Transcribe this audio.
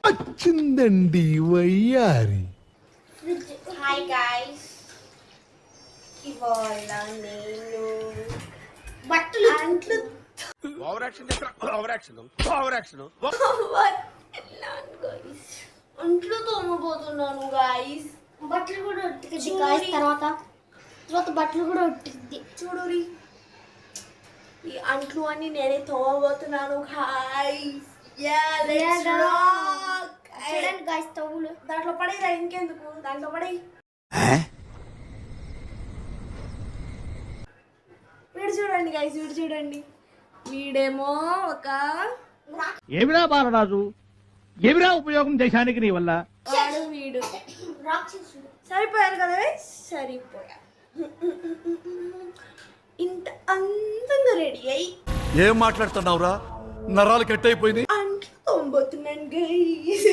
వచ్చిందండి వయ్యారి. Hi guys, ఇవాళ నేను బట్టలు అంట్లు అంట్లు తోమబోతున్నాను గైస్. బట్టలు కూడా ఉట్టింది గైస్. తర్వాత బట్టలు కూడా ఉట్టింది. చూడు ఈ అంట్లు అన్ని నేనే తోమబోతున్నాను గైస్. చూడండి గైస్, తవ్వులు దాంట్లో పడేరా, ఇంకెందుకు దాంట్లో పడే. వీడు చూడండి గైస్, వీడు చూడండి. వీడేమో ఒక ఏమిరా బాలరాజు, ఏమిరా ఉపయోగం దేశానికి నీ వల్ల? వాడు వీడు సరిపోయారు కదా గైస్, సరిపోయా. ఇంత అందంగా రెడీ అయ్యి ఏం మాట్లాడుతున్నావురా? నరాలు కట్ అయిపోయింది. అంట్లు తోమబోతున్నాను గైస్.